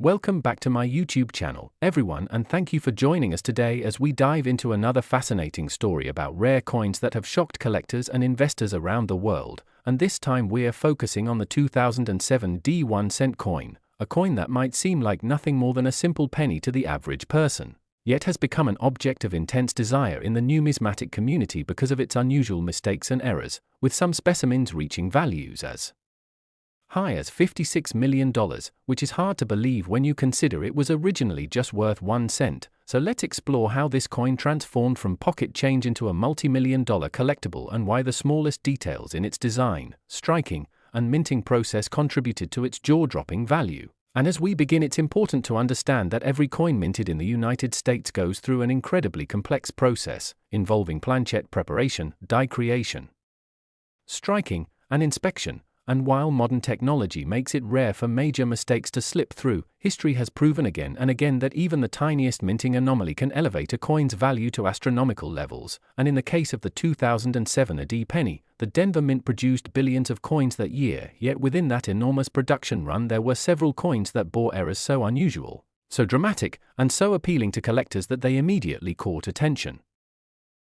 Welcome back to my YouTube channel, everyone, and thank you for joining us today as we dive into another fascinating story about rare coins that have shocked collectors and investors around the world, and this time we're focusing on the 2007 1-cent coin, a coin that might seem like nothing more than a simple penny to the average person, yet has become an object of intense desire in the numismatic community because of its unusual mistakes and errors, with some specimens reaching values as high as $56 million, which is hard to believe when you consider it was originally just worth 1 cent. So let's explore how this coin transformed from pocket change into a multi-million-dollar collectible and why the smallest details in its design, striking, and minting process contributed to its jaw-dropping value. And as we begin, it's important to understand that every coin minted in the United States goes through an incredibly complex process, involving planchette preparation, die creation, striking, and inspection. And while modern technology makes it rare for major mistakes to slip through, history has proven again and again that even the tiniest minting anomaly can elevate a coin's value to astronomical levels. And in the case of the 2007 AD penny, the Denver Mint produced billions of coins that year, yet within that enormous production run there were several coins that bore errors so unusual, so dramatic, and so appealing to collectors that they immediately caught attention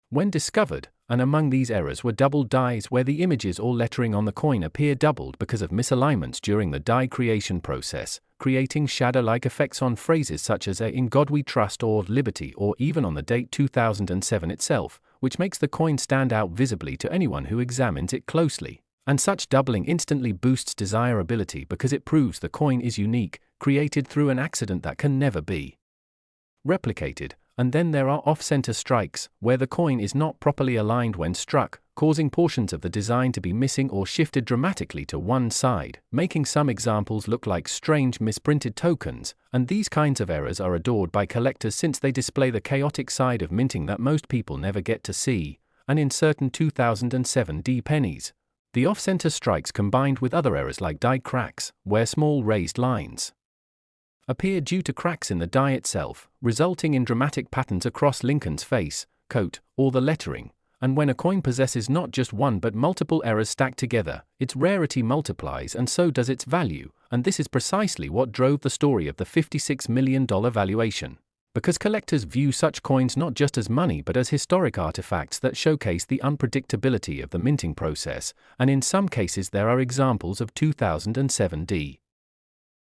when discovered. And among these errors were double dies where the images or lettering on the coin appear doubled because of misalignments during the die creation process, creating shadow-like effects on phrases such as "In God We Trust" or "Liberty," or even on the date 2007 itself, which makes the coin stand out visibly to anyone who examines it closely. And such doubling instantly boosts desirability because it proves the coin is unique, created through an accident that can never be replicated. And then there are off-center strikes, where the coin is not properly aligned when struck, causing portions of the design to be missing or shifted dramatically to one side, making some examples look like strange misprinted tokens. And these kinds of errors are adored by collectors since they display the chaotic side of minting that most people never get to see. And in certain 2007 pennies, the off-center strikes combined with other errors like die cracks, where small raised lines appear due to cracks in the die itself, resulting in dramatic patterns across Lincoln's face, coat, or the lettering. And when a coin possesses not just one but multiple errors stacked together, its rarity multiplies and so does its value, and this is precisely what drove the story of the $56 million valuation. Because collectors view such coins not just as money but as historic artifacts that showcase the unpredictability of the minting process, and in some cases there are examples of 2007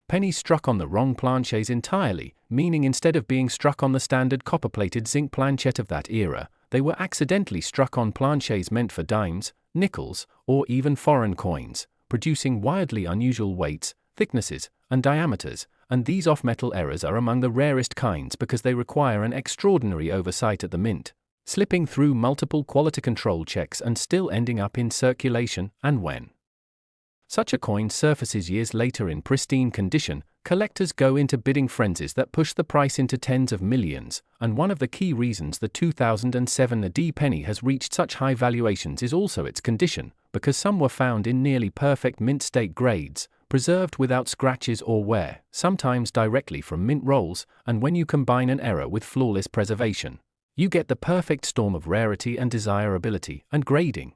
pennies struck on the wrong planchets entirely, meaning instead of being struck on the standard copper-plated zinc planchette of that era, they were accidentally struck on planchets meant for dimes, nickels, or even foreign coins, producing wildly unusual weights, thicknesses, and diameters. And these off-metal errors are among the rarest kinds because they require an extraordinary oversight at the mint, slipping through multiple quality control checks and still ending up in circulation. And when such a coin surfaces years later in pristine condition, collectors go into bidding frenzies that push the price into tens of millions. And one of the key reasons the 2007 AD penny has reached such high valuations is also its condition, because some were found in nearly perfect mint state grades, preserved without scratches or wear, sometimes directly from mint rolls. And when you combine an error with flawless preservation, you get the perfect storm of rarity and desirability. And grading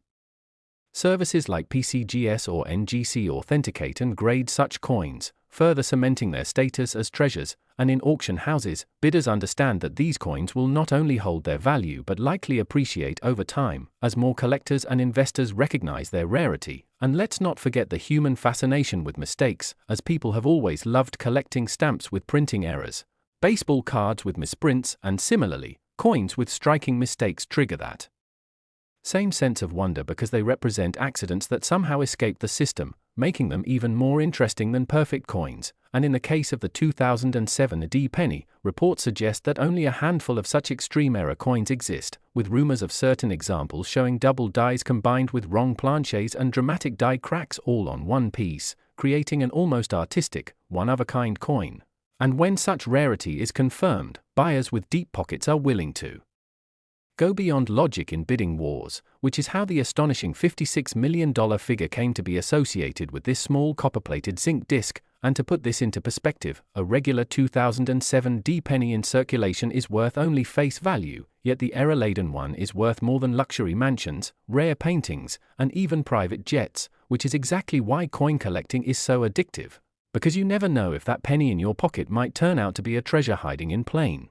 services like PCGS or NGC authenticate and grade such coins, further cementing their status as treasures. And in auction houses, bidders understand that these coins will not only hold their value but likely appreciate over time, as more collectors and investors recognize their rarity. And let's not forget the human fascination with mistakes, as people have always loved collecting stamps with printing errors, baseball cards with misprints, and similarly, coins with striking mistakes trigger that same sense of wonder because they represent accidents that somehow escape the system, making them even more interesting than perfect coins. And in the case of the 2007 AD penny, reports suggest that only a handful of such extreme error coins exist, with rumors of certain examples showing double dies combined with wrong planchets and dramatic die cracks all on one piece, creating an almost artistic, one-of-a-kind coin. And when such rarity is confirmed, buyers with deep pockets are willing to go beyond logic in bidding wars, which is how the astonishing $56 million figure came to be associated with this small copper-plated zinc disc. And to put this into perspective, a regular 2007 penny in circulation is worth only face value, yet the error-laden one is worth more than luxury mansions, rare paintings, and even private jets, which is exactly why coin collecting is so addictive. because you never know if that penny in your pocket might turn out to be a treasure hiding in plain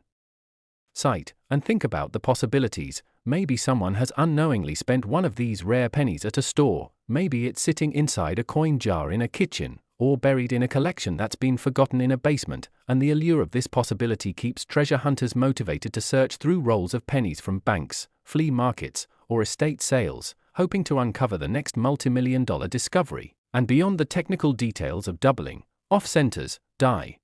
sight. And think about the possibilities. Maybe someone has unknowingly spent one of these rare pennies at a store, maybe it's sitting inside a coin jar in a kitchen, or buried in a collection that's been forgotten in a basement, and the allure of this possibility keeps treasure hunters motivated to search through rolls of pennies from banks, flea markets, or estate sales, hoping to uncover the next multi-million-dollar discovery. And beyond the technical details of doubling, off-centers, die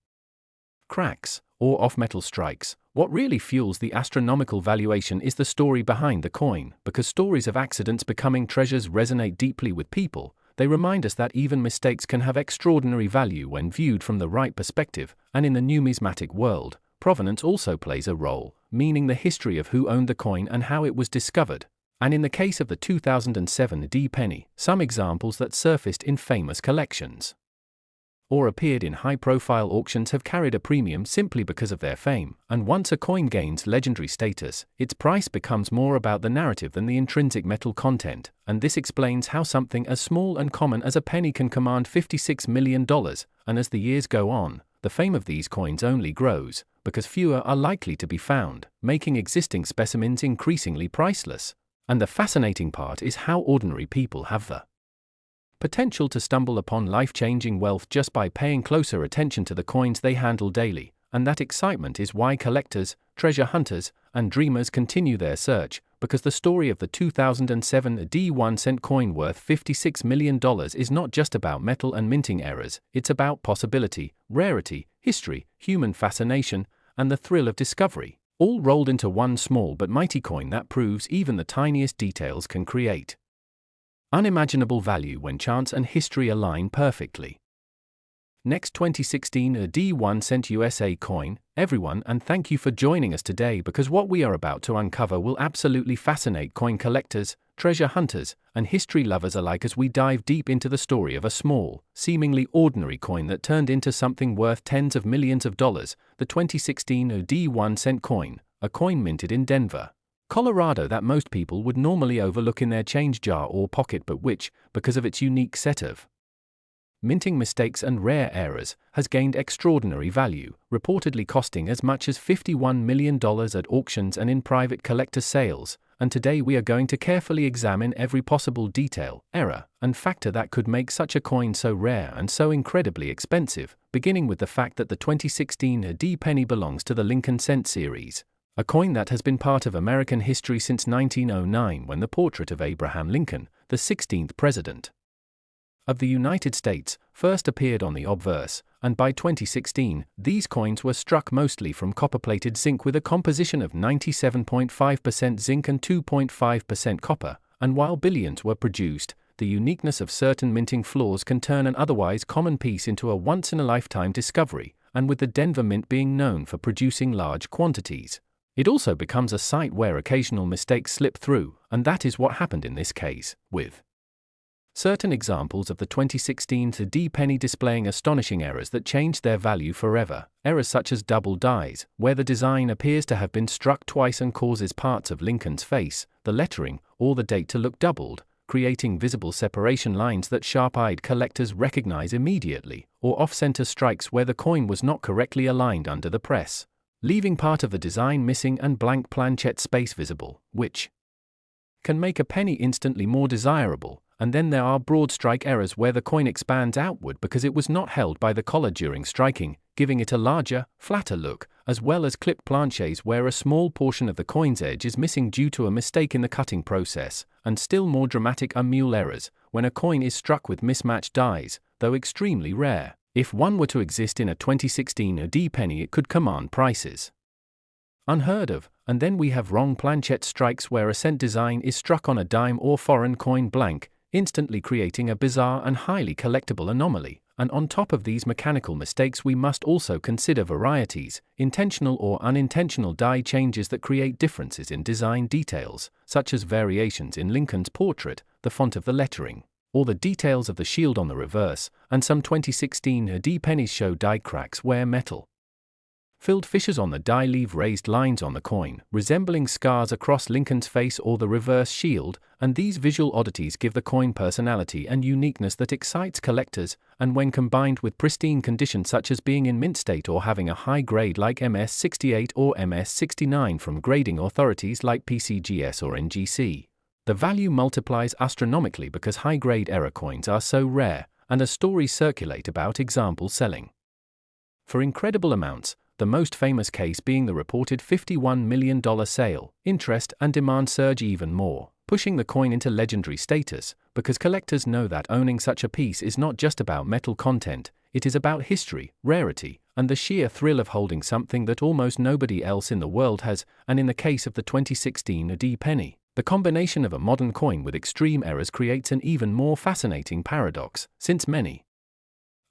cracks, or off-metal strikes, what really fuels the astronomical valuation is the story behind the coin. Because stories of accidents becoming treasures resonate deeply with people, they remind us that even mistakes can have extraordinary value when viewed from the right perspective. And in the numismatic world, provenance also plays a role, meaning the history of who owned the coin and how it was discovered. And in the case of the 2007 D penny, some examples that surfaced in famous collections or appeared in high-profile auctions have carried a premium simply because of their fame. And once a coin gains legendary status, its price becomes more about the narrative than the intrinsic metal content. And this explains how something as small and common as a penny can command $56 million. And as the years go on, the fame of these coins only grows, because fewer are likely to be found, making existing specimens increasingly priceless. And the fascinating part is how ordinary people have the potential to stumble upon life-changing wealth just by paying closer attention to the coins they handle daily. And that excitement is why collectors, treasure hunters, and dreamers continue their search, because the story of the 2007 D 1-cent coin worth $56 million is not just about metal and minting errors, it's about possibility, rarity, history, human fascination, and the thrill of discovery, all rolled into one small but mighty coin that proves even the tiniest details can create unimaginable value when chance and history align perfectly. Next, 2016 D 1-cent USA coin, everyone, and thank you for joining us today, because what we are about to uncover will absolutely fascinate coin collectors, treasure hunters, and history lovers alike as we dive deep into the story of a small, seemingly ordinary coin that turned into something worth tens of millions of dollars, the 2016 D 1-cent coin, a coin minted in Denver, Colorado that most people would normally overlook in their change jar or pocket, but which, because of its unique set of minting mistakes and rare errors, has gained extraordinary value, reportedly costing as much as $51 million at auctions and in private collector sales. And today we are going to carefully examine every possible detail, error, and factor that could make such a coin so rare and so incredibly expensive, beginning with the fact that the 2016 D penny belongs to the Lincoln cent series, a coin that has been part of American history since 1909, when the portrait of Abraham Lincoln, the 16th president of the United States, first appeared on the obverse. And by 2016, these coins were struck mostly from copper-plated zinc with a composition of 97.5% zinc and 2.5% copper. And while billions were produced, the uniqueness of certain minting flaws can turn an otherwise common piece into a once-in-a-lifetime discovery. And with the Denver Mint being known for producing large quantities, it also becomes a site where occasional mistakes slip through. And that is what happened in this case, with certain examples of the 2016 D penny displaying astonishing errors that changed their value forever. Errors such as double dies, where the design appears to have been struck twice and causes parts of Lincoln's face, the lettering, or the date to look doubled, creating visible separation lines that sharp-eyed collectors recognize immediately, or off-center strikes where the coin was not correctly aligned under the press, leaving part of the design missing and blank planchette space visible, which can make a penny instantly more desirable. And then there are broad strike errors where the coin expands outward because it was not held by the collar during striking, giving it a larger, flatter look, as well as clipped planchets where a small portion of the coin's edge is missing due to a mistake in the cutting process. And still more dramatic are mule errors, when a coin is struck with mismatched dies, though extremely rare. If one were to exist in a 2016 D penny, it could command prices unheard of. And then we have wrong planchette strikes where a cent design is struck on a dime or foreign coin blank, instantly creating a bizarre and highly collectible anomaly. And on top of these mechanical mistakes, we must also consider varieties, intentional or unintentional die changes that create differences in design details, such as variations in Lincoln's portrait, the font of the lettering, or the details of the shield on the reverse. And some 2016 D pennies show die cracks where metal Filled fissures on the die leave raised lines on the coin, resembling scars across Lincoln's face or the reverse shield, and these visual oddities give the coin personality and uniqueness that excites collectors, and when combined with pristine condition such as being in mint state or having a high grade like MS68 or MS69 from grading authorities like PCGS or NGC, the value multiplies astronomically because high-grade error coins are so rare, and as stories circulate about example selling for incredible amounts, the most famous case being the reported $51 million sale. Interest and demand surge even more, pushing the coin into legendary status, because collectors know that owning such a piece is not just about metal content, it is about history, rarity, and the sheer thrill of holding something that almost nobody else in the world has, and in the case of the 2016 AD penny, the combination of a modern coin with extreme errors creates an even more fascinating paradox, since many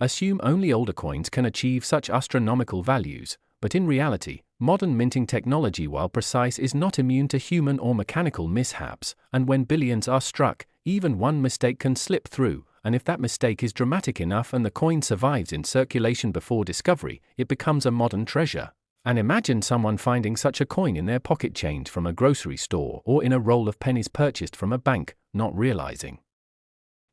assume only older coins can achieve such astronomical values, but in reality, modern minting technology, while precise, is not immune to human or mechanical mishaps, and when billions are struck, even one mistake can slip through, and if that mistake is dramatic enough and the coin survives in circulation before discovery, it becomes a modern treasure. And imagine someone finding such a coin in their pocket change from a grocery store or in a roll of pennies purchased from a bank, not realizing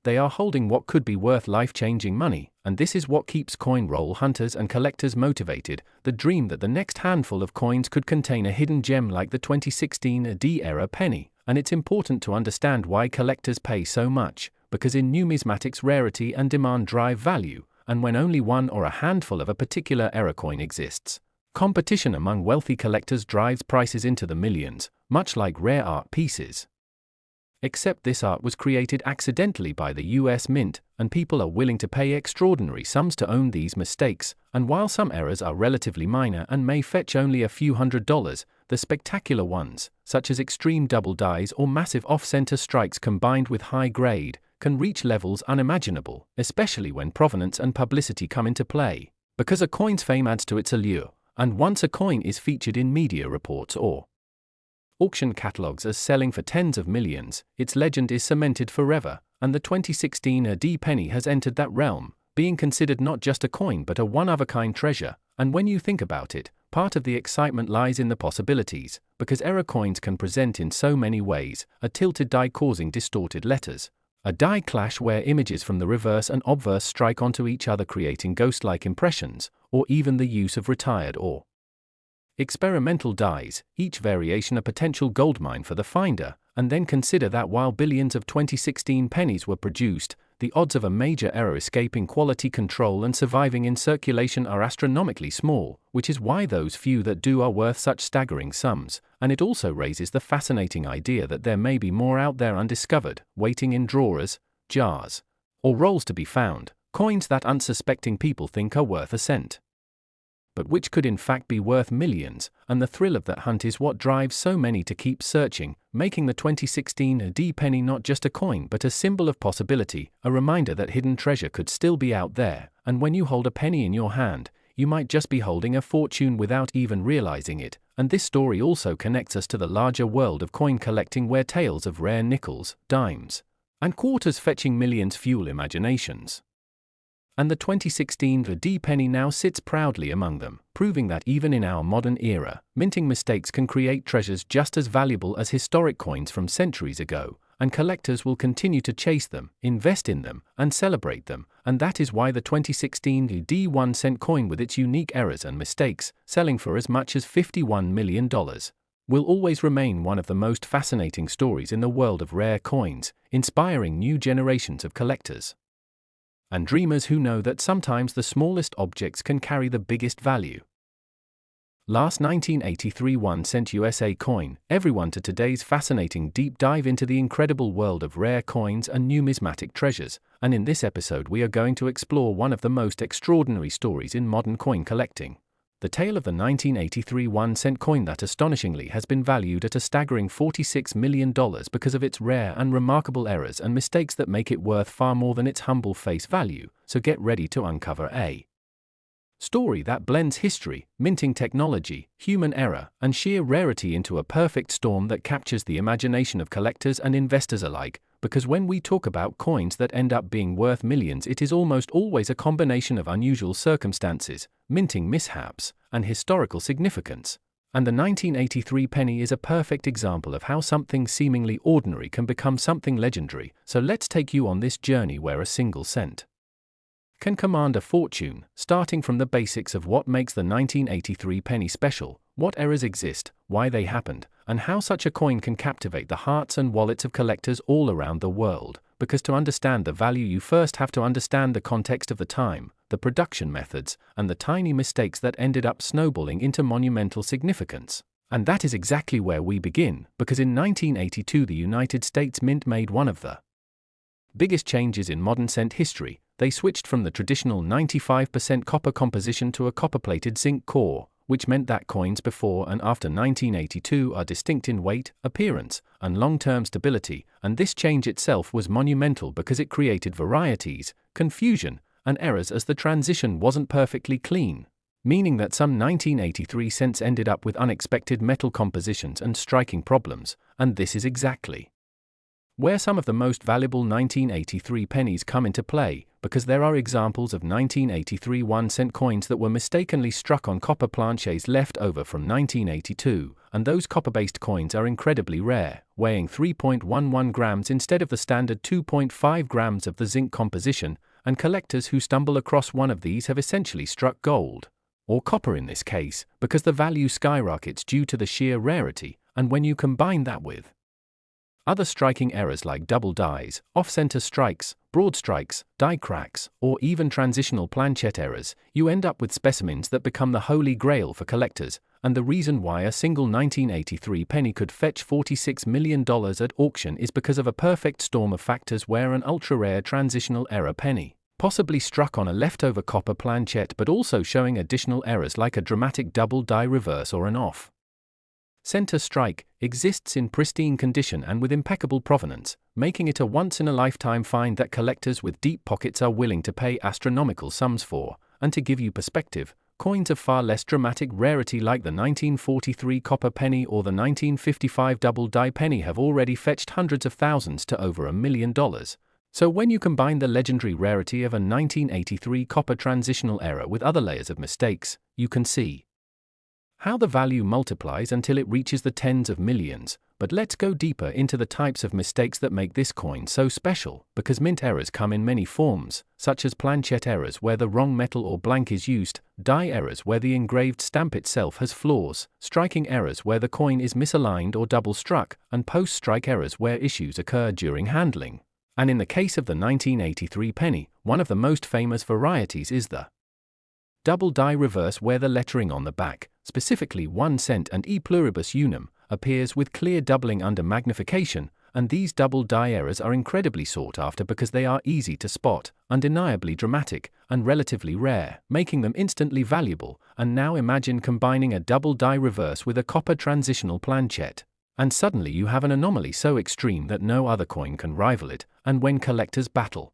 they are holding what could be worth life-changing money, and this is what keeps coin roll hunters and collectors motivated, the dream that the next handful of coins could contain a hidden gem like the 2016 AD era penny. And it's important to understand why collectors pay so much, because in numismatics rarity and demand drive value, and when only one or a handful of a particular era coin exists, competition among wealthy collectors drives prices into the millions, much like rare art pieces. Except this art was created accidentally by the US Mint, and people are willing to pay extraordinary sums to own these mistakes, and while some errors are relatively minor and may fetch only a few $100s, the spectacular ones, such as extreme double dies or massive off-center strikes combined with high grade, can reach levels unimaginable, especially when provenance and publicity come into play, because a coin's fame adds to its allure, and once a coin is featured in media reports or auction catalogs as selling for tens of millions, its legend is cemented forever, and the 2016 AD penny has entered that realm, being considered not just a coin but a one-of-a-kind treasure. And when you think about it, part of the excitement lies in the possibilities, because error coins can present in so many ways: a tilted die causing distorted letters, a die clash where images from the reverse and obverse strike onto each other creating ghost-like impressions, or even the use of retired or experimental dies, each variation a potential goldmine for the finder. And then consider that while billions of 2016 pennies were produced, the odds of a major error escaping quality control and surviving in circulation are astronomically small, which is why those few that do are worth such staggering sums. And it also raises the fascinating idea that there may be more out there undiscovered, waiting in drawers, jars, or rolls to be found, coins that unsuspecting people think are worth a cent, but which could in fact be worth millions. And the thrill of that hunt is what drives so many to keep searching, making the 2016 AD penny not just a coin but a symbol of possibility, a reminder that hidden treasure could still be out there. And when you hold a penny in your hand, you might just be holding a fortune without even realizing it. And this story also connects us to the larger world of coin collecting, where tales of rare nickels, dimes, and quarters fetching millions fuel imaginations. And the 2016 AD penny now sits proudly among them, proving that even in our modern era, minting mistakes can create treasures just as valuable as historic coins from centuries ago, and collectors will continue to chase them, invest in them, and celebrate them. And that is why the 2016 AD 1 cent coin, with its unique errors and mistakes, selling for as much as $51 million, will always remain one of the most fascinating stories in the world of rare coins, inspiring new generations of collectors and dreamers who know that sometimes the smallest objects can carry the biggest value. Last 1983 1 cent USA coin, everyone to today's fascinating deep dive into the incredible world of rare coins and numismatic treasures. And in this episode we are going to explore one of the most extraordinary stories in modern coin collecting, the tale of the 1983 1 cent coin that astonishingly has been valued at a staggering $46 million because of its rare and remarkable errors and mistakes that make it worth far more than its humble face value. So get ready to uncover a story that blends history, minting technology, human error, and sheer rarity into a perfect storm that captures the imagination of collectors and investors alike. because when we talk about coins that end up being worth millions, it is almost always a combination of unusual circumstances, minting mishaps, and historical significance. And the 1983 penny is a perfect example of how something seemingly ordinary can become something legendary. So let's take you on this journey where a single cent can command a fortune, starting from the basics of what makes the 1983 penny special, what errors exist, why they happened, and how such a coin can captivate the hearts and wallets of collectors all around the world. Because to understand the value, you first have to understand the context of the time, the production methods, and the tiny mistakes that ended up snowballing into monumental significance. And that is exactly where we begin, because in 1982 the United States Mint made one of the biggest changes in modern cent history. They switched from the traditional 95% copper composition to a copper-plated zinc core, which meant that coins before and after 1982 are distinct in weight, appearance, and long-term stability, and this change itself was monumental because it created varieties, confusion, and errors as the transition wasn't perfectly clean, meaning that some 1983 cents ended up with unexpected metal compositions and striking problems, and this is exactly where some of the most valuable 1983 pennies come into play, because there are examples of 1983 1-cent coins that were mistakenly struck on copper planchets left over from 1982, and those copper-based coins are incredibly rare, weighing 3.11 grams instead of the standard 2.5 grams of the zinc composition, and collectors who stumble across one of these have essentially struck gold, or copper in this case, because the value skyrockets due to the sheer rarity, and when you combine that with other striking errors like double dies, off-center strikes, broad strikes, die cracks, or even transitional planchette errors, you end up with specimens that become the holy grail for collectors, and the reason why a single 1983 penny could fetch $46 million at auction is because of a perfect storm of factors where an ultra-rare transitional error penny, possibly struck on a leftover copper planchette but also showing additional errors like a dramatic double die reverse or an off center strike, exists in pristine condition and with impeccable provenance, making it a once-in-a-lifetime find that collectors with deep pockets are willing to pay astronomical sums for. And to give you perspective, coins of far less dramatic rarity like the 1943 copper penny or the 1955 double die penny have already fetched hundreds of thousands to over $1 million. So when you combine the legendary rarity of a 1983 copper transitional error with other layers of mistakes, you can see how the value multiplies until it reaches the tens of millions. But let's go deeper into the types of mistakes that make this coin so special, because mint errors come in many forms, such as planchette errors where the wrong metal or blank is used, die errors where the engraved stamp itself has flaws, striking errors where the coin is misaligned or double struck, and post-strike errors where issues occur during handling. And in the case of the 1983 penny, one of the most famous varieties is the double die reverse where the lettering on the back, specifically 1 cent and E pluribus unum, appears with clear doubling under magnification, and these double die errors are incredibly sought after because they are easy to spot, undeniably dramatic, and relatively rare, making them instantly valuable. And now imagine combining a double die reverse with a copper transitional planchette, and suddenly you have an anomaly so extreme that no other coin can rival it. And when collectors battle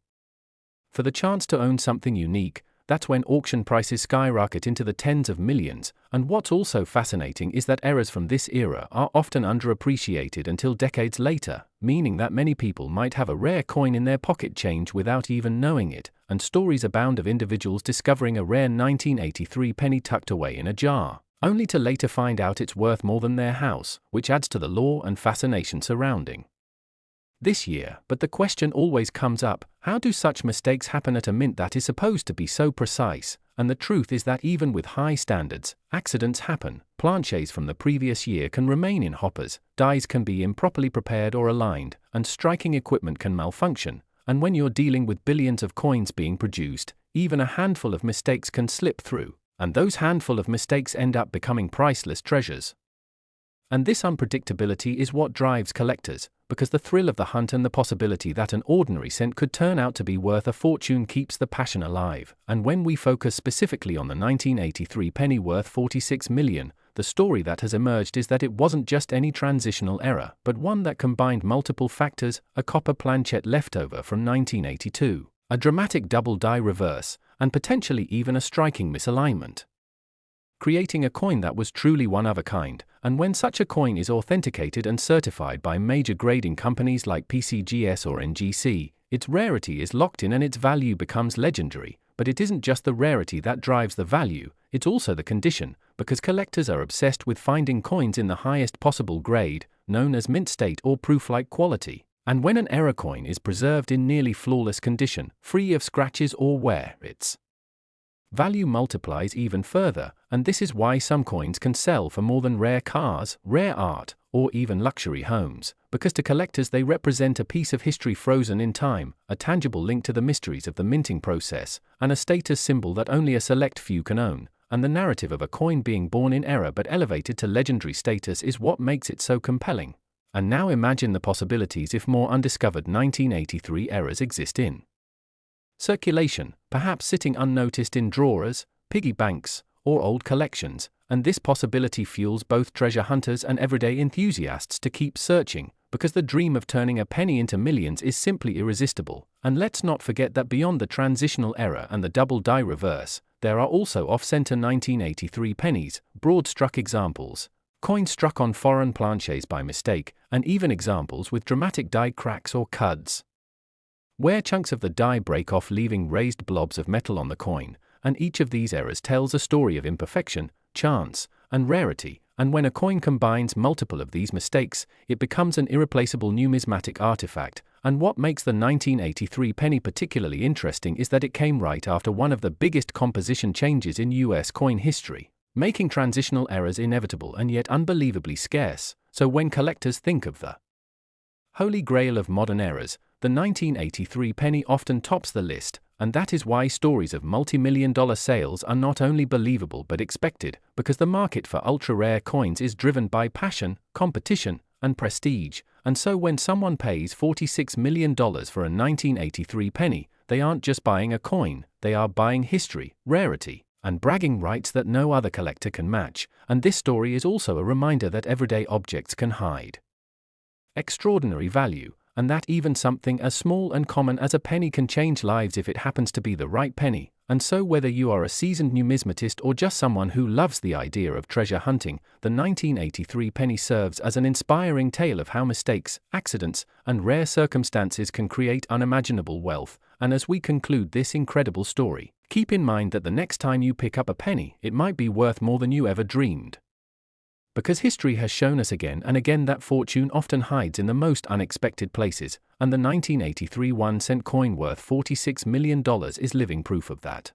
for the chance to own something unique, that's when auction prices skyrocket into the tens of millions. And what's also fascinating is that errors from this era are often underappreciated until decades later, meaning that many people might have a rare coin in their pocket change without even knowing it, and stories abound of individuals discovering a rare 1983 penny tucked away in a jar, only to later find out it's worth more than their house, which adds to the lore and fascination surrounding this year. But the question always comes up, how do such mistakes happen at a mint that is supposed to be so precise? And the truth is that even with high standards, accidents happen. Planchets from the previous year can remain in hoppers, dies can be improperly prepared or aligned, and striking equipment can malfunction. And when you're dealing with billions of coins being produced, even a handful of mistakes can slip through, and those handful of mistakes end up becoming priceless treasures. And this unpredictability is what drives collectors, because the thrill of the hunt and the possibility that an ordinary cent could turn out to be worth a fortune keeps the passion alive. And when we focus specifically on the 1983 penny worth $46 million, the story that has emerged is that it wasn't just any transitional error, but one that combined multiple factors: a copper planchette leftover from 1982, a dramatic double die reverse, and potentially even a striking misalignment. creating a coin that was truly one of a kind. And when such a coin is authenticated and certified by major grading companies like PCGS or NGC, its rarity is locked in and its value becomes legendary. But it isn't just the rarity that drives the value, it's also the condition, because collectors are obsessed with finding coins in the highest possible grade, known as mint state or proof-like quality. And when an error coin is preserved in nearly flawless condition, free of scratches or wear, its value multiplies even further, and this is why some coins can sell for more than rare cars, rare art, or even luxury homes, because to collectors they represent a piece of history frozen in time, a tangible link to the mysteries of the minting process, and a status symbol that only a select few can own. And the narrative of a coin being born in error but elevated to legendary status is what makes it so compelling. And now imagine the possibilities if more undiscovered 1983 errors exist in circulation, perhaps sitting unnoticed in drawers, piggy banks, or old collections, and this possibility fuels both treasure hunters and everyday enthusiasts to keep searching, because the dream of turning a penny into millions is simply irresistible. And let's not forget that beyond the transitional error and the double die reverse, there are also off-center 1983 pennies, broad-struck examples, coins struck on foreign planches by mistake, and even examples with dramatic die cracks or cuds, where chunks of the die break off leaving raised blobs of metal on the coin. And each of these errors tells a story of imperfection, chance, and rarity, and when a coin combines multiple of these mistakes, it becomes an irreplaceable numismatic artifact. And what makes the 1983 penny particularly interesting is that it came right after one of the biggest composition changes in US coin history, making transitional errors inevitable and yet unbelievably scarce. So when collectors think of the holy grail of modern errors, the 1983 penny often tops the list, and that is why stories of multi-million-dollar sales are not only believable but expected, because the market for ultra-rare coins is driven by passion, competition, and prestige. And so when someone pays $46 million for a 1983 penny, they aren't just buying a coin, they are buying history, rarity, and bragging rights that no other collector can match. And this story is also a reminder that everyday objects can hide extraordinary value, and that even something as small and common as a penny can change lives if it happens to be the right penny. And so whether you are a seasoned numismatist or just someone who loves the idea of treasure hunting, the 1983 penny serves as an inspiring tale of how mistakes, accidents, and rare circumstances can create unimaginable wealth. And as we conclude this incredible story, keep in mind that the next time you pick up a penny, it might be worth more than you ever dreamed. Because history has shown us again and again that fortune often hides in the most unexpected places, and the 1983 1-cent coin worth $46 million is living proof of that.